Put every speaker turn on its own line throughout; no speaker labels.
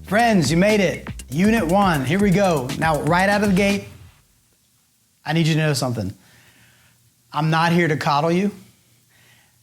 Friends, you made it. Unit 1, here we go. Now, right out of the gate, I need you to know something. I'm not here to coddle you.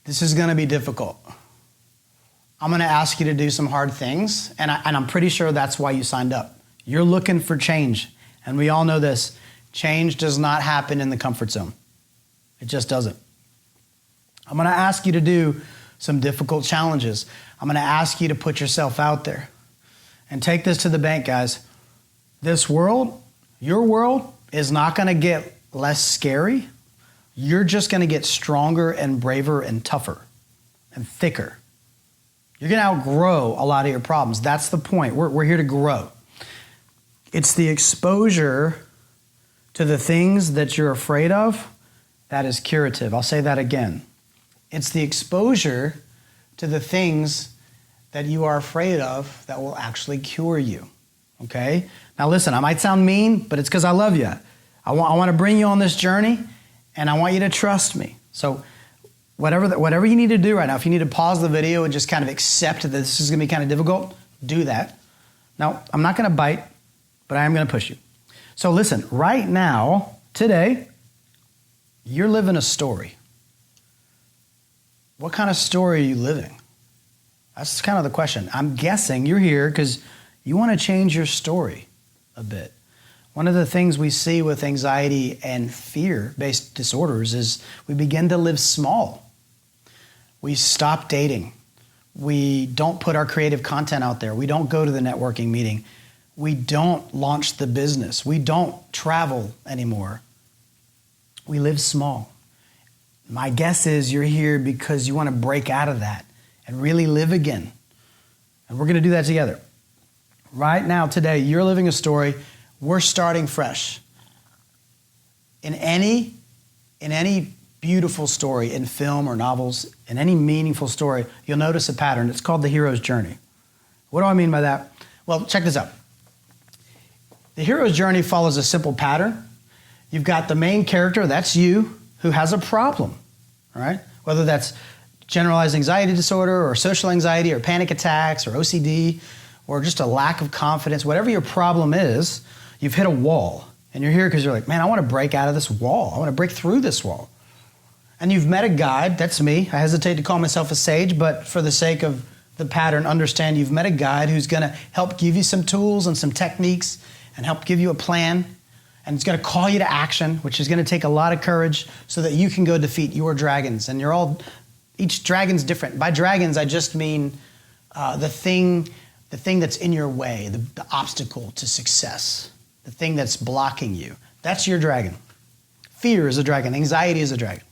This is gonna be difficult. I'm gonna ask you to do some hard things, and I'm pretty sure that's why you signed up. You're looking for change, and we all know this. Change does not happen in the comfort zone. It just doesn't. I'm gonna ask you to do some difficult challenges. I'm gonna ask you to put yourself out there. And take this to the bank, guys. This world, your world, is not gonna get less scary. You're just gonna get stronger and braver and tougher and thicker. You're gonna outgrow a lot of your problems. That's the point. We're here to grow. It's the exposure to the things that you're afraid of that is curative. I'll say that again. It's the exposure to the things that you are afraid of that will actually cure you, okay? Now listen, I might sound mean, but it's because I love you. I want to bring you on this journey, and I want you to trust me. So whatever you need to do right now, if you need to pause the video and just kind of accept that this is going to be kind of difficult, do that. Now, I'm not going to bite, but I am going to push you. So listen, right now, today, you're living a story. What kind of story are you living? That's kind of the question. I'm guessing you're here because you want to change your story a bit. One of the things we see with anxiety and fear-based disorders is we begin to live small. We stop dating. We don't put our creative content out there. We don't go to the networking meeting. We don't launch the business. We don't travel anymore. We live small. My guess is you're here because you want to break out of that and really live again. And we're going to do that together. Right now, today, you're living a story. We're starting fresh. In any beautiful story, in film or novels, in any meaningful story, you'll notice a pattern. It's called the hero's journey. What do I mean by that? Well, check this out. The hero's journey follows a simple pattern. You've got the main character, that's you, who has a problem, all right? Whether that's generalized anxiety disorder or social anxiety or panic attacks or OCD or just a lack of confidence, whatever your problem is, you've hit a wall. And you're here because you're like, man, I want to break out of this wall. I want to break through this wall. And you've met a guide, that's me. I hesitate to call myself a sage, but for the sake of the pattern, understand you've met a guide who's going to help give you some tools and some techniques and help give you a plan. And it's going to call you to action, which is going to take a lot of courage so that you can go defeat your dragons. And each dragon's different. By dragons, I just mean the thing that's in your way, the obstacle to success, the thing that's blocking you. That's your dragon. Fear is a dragon. Anxiety is a dragon.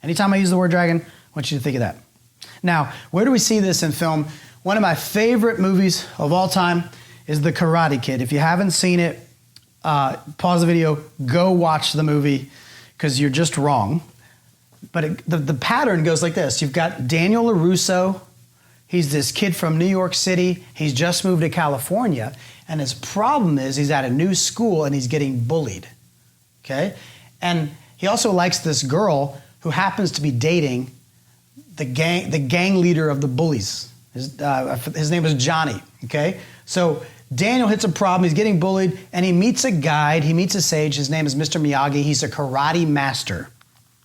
Anytime I use the word dragon, I want you to think of that. Now, where do we see this in film? One of my favorite movies of all time is The Karate Kid. If you haven't seen it, pause the video, go watch the movie, because you're just wrong. But the pattern goes like this. You've got Daniel LaRusso. He's this kid from New York City. He's just moved to California. And his problem is he's at a new school and he's getting bullied. Okay? And he also likes this girl who happens to be dating the gang leader of the bullies. His name is Johnny. Okay? So Daniel hits a problem. He's getting bullied. And he meets a guide. He meets a sage. His name is Mr. Miyagi. He's a karate master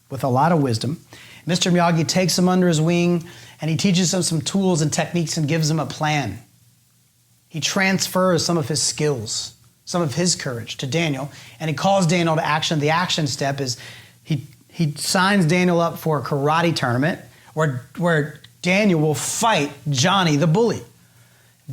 with a lot of wisdom. Mr. Miyagi takes him under his wing and he teaches him some tools and techniques and gives him a plan. He transfers some of his skills, some of his courage to Daniel, and he calls Daniel to action. The action step is he signs Daniel up for a karate tournament where Daniel will fight Johnny the bully.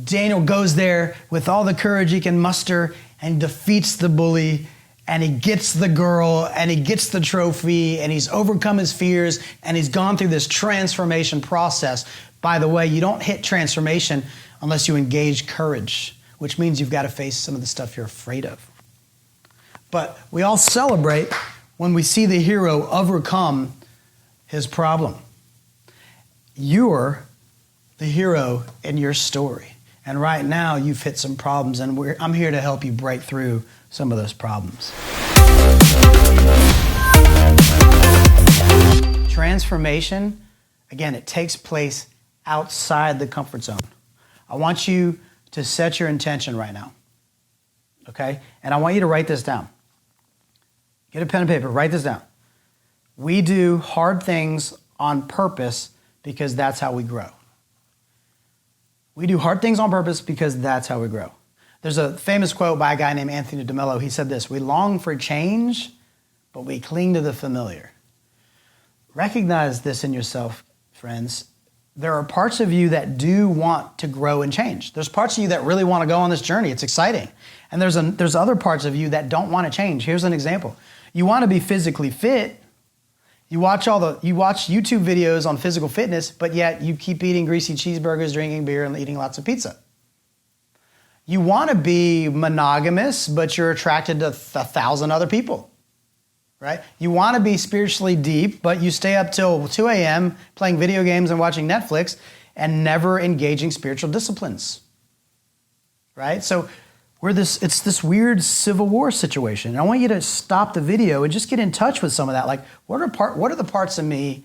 Daniel goes there with all the courage he can muster and defeats the bully, and he gets the girl, and he gets the trophy, and he's overcome his fears, and he's gone through this transformation process. By the way, you don't hit transformation unless you engage courage, which means you've got to face some of the stuff you're afraid of. But we all celebrate when we see the hero overcome his problem. You're the hero in your story. And right now, you've hit some problems, and I'm here to help you break through some of those problems. Transformation, again, it takes place outside the comfort zone. I want you to set your intention right now. Okay? And I want you to write this down. Get a pen and paper, write this down. We do hard things on purpose because that's how we grow. We do hard things on purpose because that's how we grow. There's a famous quote by a guy named Anthony DeMello. He said this: "We long for change, but we cling to the familiar." Recognize this in yourself, friends. There are parts of you that do want to grow and change. There's parts of you that really want to go on this journey. It's exciting. And there's other parts of you that don't want to change. Here's an example. You want to be physically fit. You watch YouTube videos on physical fitness, but yet you keep eating greasy cheeseburgers, drinking beer, and eating lots of pizza. You want to be monogamous, but you're attracted to 1,000 other people, right? You want to be spiritually deep, but you stay up till 2 a.m. playing video games and watching Netflix and never engaging spiritual disciplines, right? So it's this weird civil war situation. And I want you to stop the video and just get in touch with some of that. Like, what are the parts of me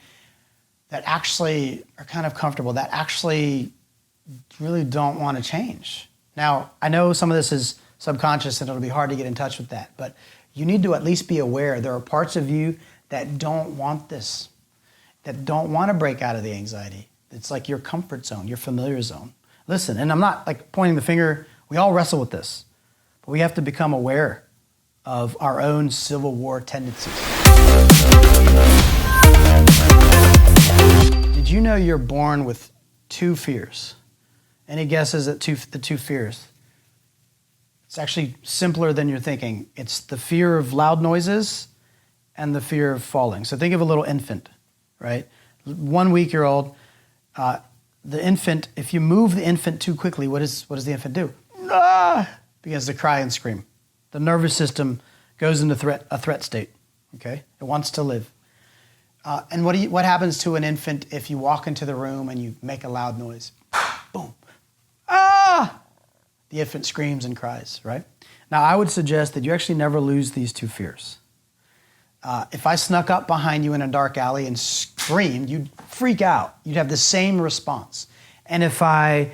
that actually are kind of comfortable, that actually really don't want to change? Now, I know some of this is subconscious and it'll be hard to get in touch with that, but you need to at least be aware there are parts of you that don't want this, that don't want to break out of the anxiety. It's like your comfort zone, your familiar zone. Listen, and I'm not like pointing the finger. We all wrestle with this. We have to become aware of our own civil war tendencies. Did you know you're born with 2 fears? Any guesses at the 2 fears? It's actually simpler than you're thinking. It's the fear of loud noises and the fear of falling. So think of a little infant, right? 1 week-year-old. The infant, if you move the infant too quickly, what does the infant do? Ah! Begins to cry and scream. The nervous system goes into a threat state. Okay, it wants to live. And what happens to an infant if you walk into the room and you make a loud noise? Boom! Ah! The infant screams and cries. Right? Now, I would suggest that you actually never lose these 2 fears. If I snuck up behind you in a dark alley and screamed, you'd freak out. You'd have the same response. And if I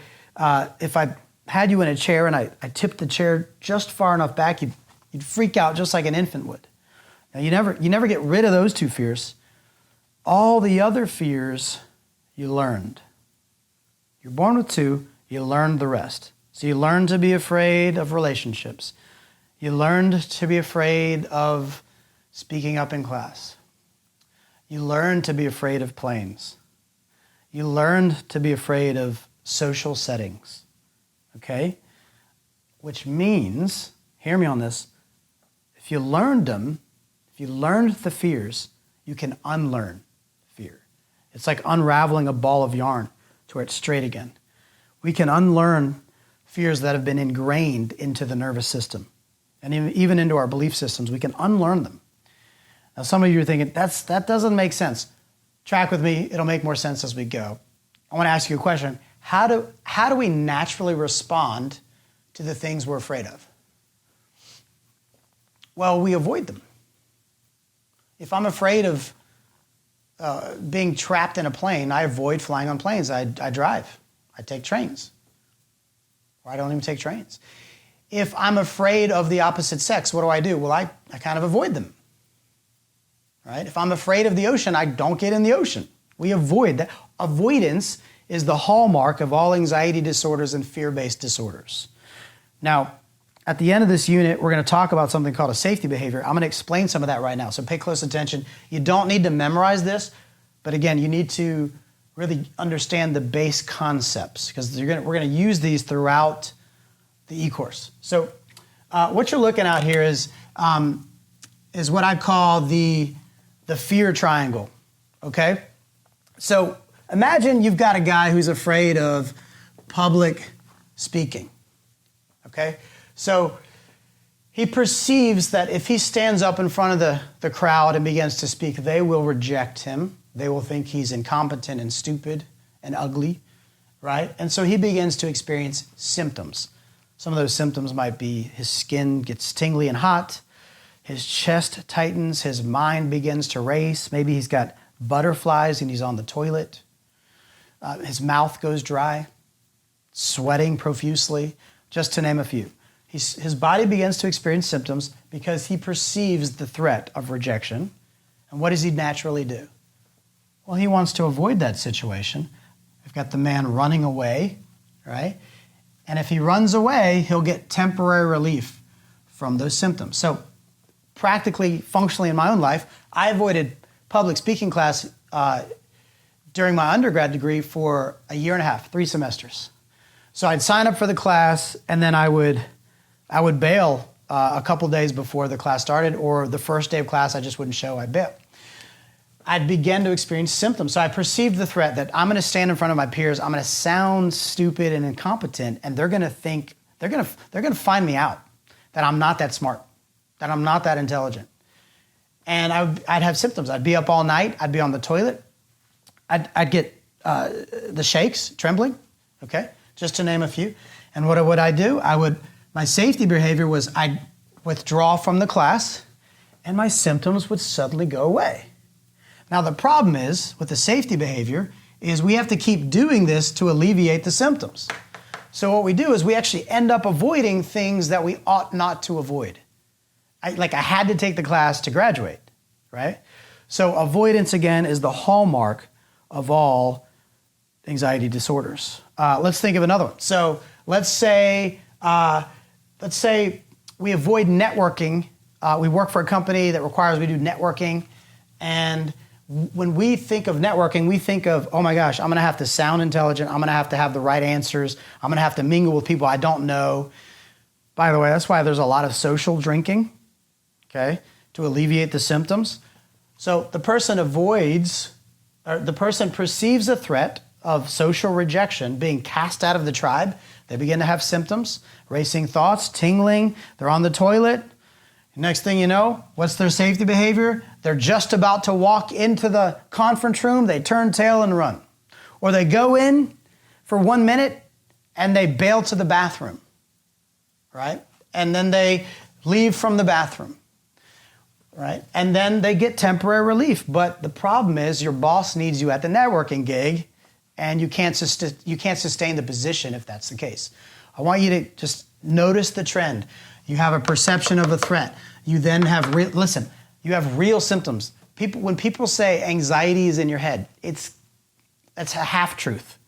had you in a chair and I tipped the chair just far enough back, you'd freak out just like an infant would. Now, you never get rid of those 2 fears. All the other fears you learned. You're born with 2, you learned the rest. So you learned to be afraid of relationships. You learned to be afraid of speaking up in class. You learned to be afraid of planes. You learned to be afraid of social settings. Okay? Which means, hear me on this, if you learned them, if you learned the fears, you can unlearn fear. It's like unraveling a ball of yarn to where it's straight again. We can unlearn fears that have been ingrained into the nervous system and even into our belief systems. We can unlearn them. Now, some of you are thinking, that doesn't make sense. Track with me. It'll make more sense as we go. I want to ask you a question. How do we naturally respond to the things we're afraid of? Well, we avoid them. If I'm afraid of being trapped in a plane, I avoid flying on planes. I drive. I take trains. Or I don't even take trains. If I'm afraid of the opposite sex, what do? Well, I kind of avoid them. Right? If I'm afraid of the ocean, I don't get in the ocean. We avoid that. Avoidance is the hallmark of all anxiety disorders and fear-based disorders. Now, at the end of this unit, we're going to talk about something called a safety behavior. I'm going to explain some of that right now, so pay close attention. You don't need to memorize this, but again, you need to really understand the base concepts because we're going to use these throughout the e-course. So what you're looking at here is what I call the fear triangle, okay? So imagine you've got a guy who's afraid of public speaking, okay? So he perceives that if he stands up in front of the crowd and begins to speak, they will reject him. They will think he's incompetent and stupid and ugly, right? And so he begins to experience symptoms. Some of those symptoms might be his skin gets tingly and hot, his chest tightens, his mind begins to race. Maybe he's got butterflies and he's on the toilet. His mouth goes dry. sweating profusely, just to name a few. His body begins to experience symptoms because he perceives the threat of rejection. And what does he naturally do? Well, he wants to avoid that situation. We've got the man running away, right? And if he runs away, he'll get temporary relief from those symptoms. So practically, functionally in my own life, I avoided public speaking class during my undergrad degree for a year and a half, 3 semesters. So I'd sign up for the class, and then I would bail a couple days before the class started, or the first day of class, I just wouldn't show, I'd bail. I'd begin to experience symptoms. So I perceived the threat that I'm going to stand in front of my peers, I'm going to sound stupid and incompetent, and they're going to think, they're going to find me out, that I'm not that smart, that I'm not that intelligent. And I'd have symptoms. I'd be up all night. I'd be on the toilet. I'd get the shakes, trembling, okay, just to name a few. And what would I do? My safety behavior was I'd withdraw from the class, and my symptoms would suddenly go away. Now, the problem is, with the safety behavior, is we have to keep doing this to alleviate the symptoms. So what we do is we actually end up avoiding things that we ought not to avoid. I had to take the class to graduate, right? So avoidance, again, is the hallmark of all anxiety disorders. Let's think of another one. So let's say we avoid networking. We work for a company that requires we do networking, and when we think of networking, we think of, oh my gosh, I'm going to have to sound intelligent. I'm going to have the right answers. I'm going to have to mingle with people I don't know. By the way, that's why there's a lot of social drinking, okay, to alleviate the symptoms. So the person perceives a threat of social rejection, being cast out of the tribe. They begin to have symptoms, racing thoughts, tingling. They're on the toilet. Next thing you know, what's their safety behavior? They're just about to walk into the conference room. They turn tail and run. Or they go in for 1 minute and they bail to the bathroom, right? And then they leave from the bathroom, right? And then they get temporary relief. But the problem is your boss needs you at the networking gig, and you can't sustain the position if that's the case. I want you to just notice the trend. You have a perception of a threat. You then have, you have real symptoms. When people say anxiety is in your head, that's a half-truth.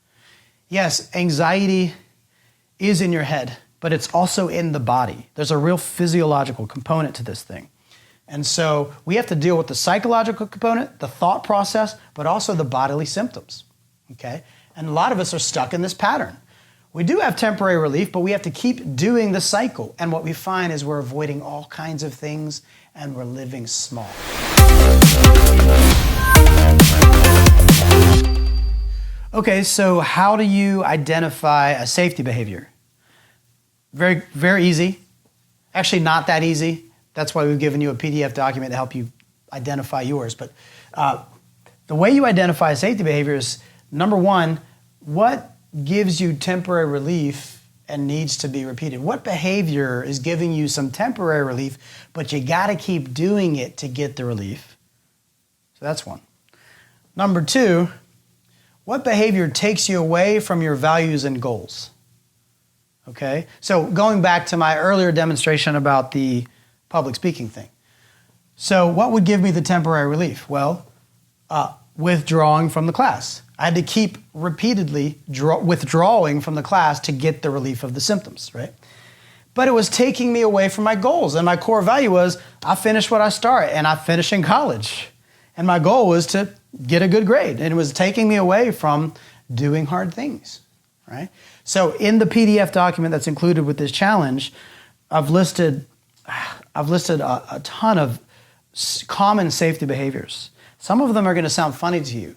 Yes, anxiety is in your head, but it's also in the body. There's a real physiological component to this thing. And so we have to deal with the psychological component, the thought process, but also the bodily symptoms, okay? And a lot of us are stuck in this pattern. We do have temporary relief, but we have to keep doing the cycle. And what we find is we're avoiding all kinds of things, and we're living small. Okay, so how do you identify a safety behavior? Very, very easy. Actually, not that easy. That's why we've given you a PDF document to help you identify yours. But the way you identify a safety behavior is, number one, what gives you temporary relief and needs to be repeated? What behavior is giving you some temporary relief, but you got to keep doing it to get the relief? So that's one. Number two, what behavior takes you away from your values and goals? Okay, so going back to my earlier demonstration about the public speaking thing. So what would give me the temporary relief? Well, withdrawing from the class. I had to keep repeatedly withdrawing from the class to get the relief of the symptoms, right? But it was taking me away from my goals. And my core value was, I finished what I started, and I finished in college. And my goal was to get a good grade. And it was taking me away from doing hard things, right? So in the PDF document that's included with this challenge, I've listed a ton of common safety behaviors. Some of them are going to sound funny to you.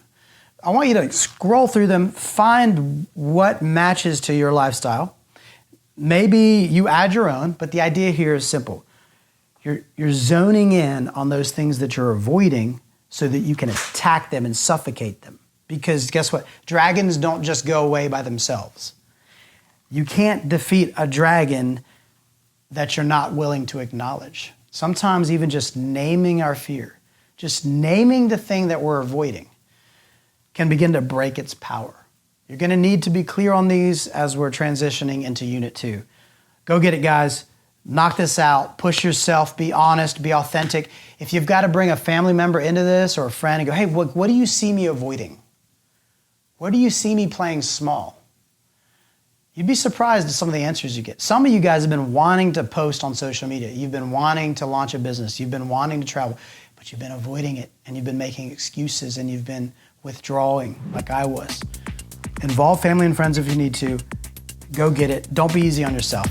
I want you to scroll through them, find what matches to your lifestyle. Maybe you add your own, but the idea here is simple. You're zoning in on those things that you're avoiding so that you can attack them and suffocate them. Because guess what? Dragons don't just go away by themselves. You can't defeat a dragon that you're not willing to acknowledge. Sometimes even just naming our fear, just naming the thing that we're avoiding, can begin to break its power. You're going to need to be clear on these as we're transitioning into Unit 2. Go get it, guys. Knock this out. Push yourself. Be honest. Be authentic. If you've got to bring a family member into this or a friend and go, hey, what do you see me avoiding? Where do you see me playing small? You'd be surprised at some of the answers you get. Some of you guys have been wanting to post on social media. You've been wanting to launch a business. You've been wanting to travel, but you've been avoiding it, and you've been making excuses, and you've been withdrawing like I was. Involve family and friends if you need to. Go get it. Don't be easy on yourself.